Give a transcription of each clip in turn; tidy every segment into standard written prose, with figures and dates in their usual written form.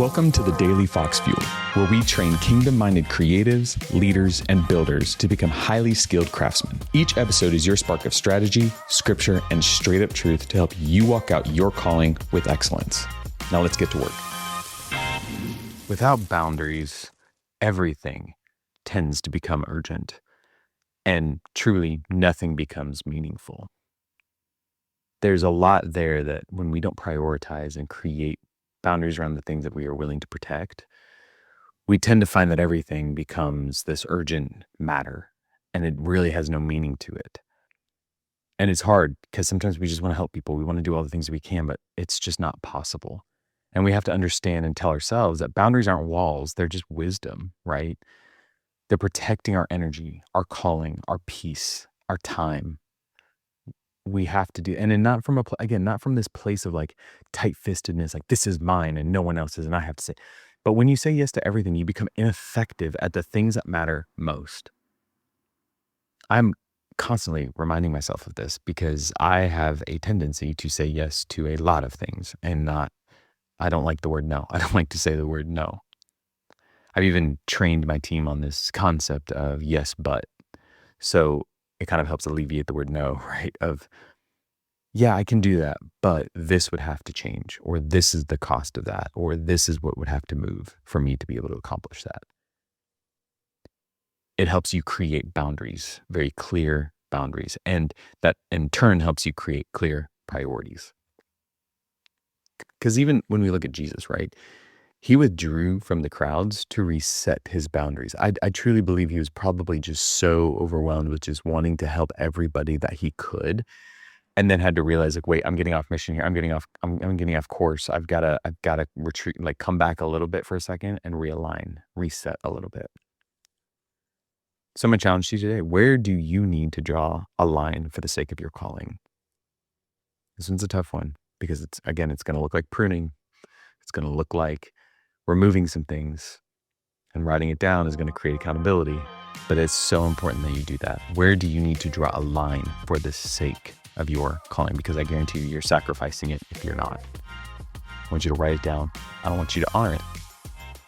Welcome to the Daily Fox Fuel, where we train kingdom-minded creatives, leaders, and builders to become highly skilled craftsmen. Each episode is your spark of strategy, scripture, and straight-up truth to help you walk out your calling with excellence. Now let's get to work. Without boundaries, everything tends to become urgent, and truly nothing becomes meaningful. There's a lot there that when we don't prioritize and create boundaries around the things that we are willing to protect, we tend to find that everything becomes this urgent matter and it really has no meaning to it. And it's hard because sometimes we just want to help people. We want to do all the things we can, but it's just not possible. And we have to understand and tell ourselves that boundaries aren't walls. They're just wisdom, right? They're protecting our energy, our calling, our peace, our time. We have to do, and then not from not from this place of like tight-fistedness, like this is mine and no one else's and I have to say. But when you say yes to everything, you become ineffective at the things that matter most. I'm constantly reminding myself of this because I have a tendency to say yes to a lot of things and I don't like the word no. I don't like to say the word no. I've even trained my team on this concept of yes, but. So it kind of helps alleviate the word no, right? Of, yeah, I can do that, but this would have to change, or this is the cost of that, or this is what would have to move for me to be able to accomplish that. It helps you create boundaries, very clear boundaries, and that in turn helps you create clear priorities. Because even when we look at Jesus, right? He withdrew from the crowds to reset his boundaries. I truly believe he was probably just so overwhelmed with just wanting to help everybody that he could, and then had to realize, like, wait, I'm getting off mission here. I'm getting off course. I've gotta retreat, like come back a little bit for a second and realign, reset a little bit. So I'm gonna challenge you today. Where do you need to draw a line for the sake of your calling? This one's a tough one because it's gonna look like pruning. It's gonna look like removing some things, and writing it down is going to create accountability. But it's so important that you do that. Where do you need to draw a line for the sake of your calling? Because I guarantee you, you're sacrificing it if you're not. I want you to write it down. I don't want you to honor it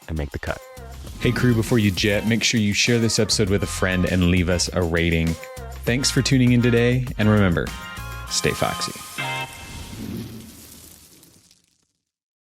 and make the cut. Hey crew, before you jet, make sure you share this episode with a friend and leave us a rating. Thanks for tuning in today. And remember, stay foxy.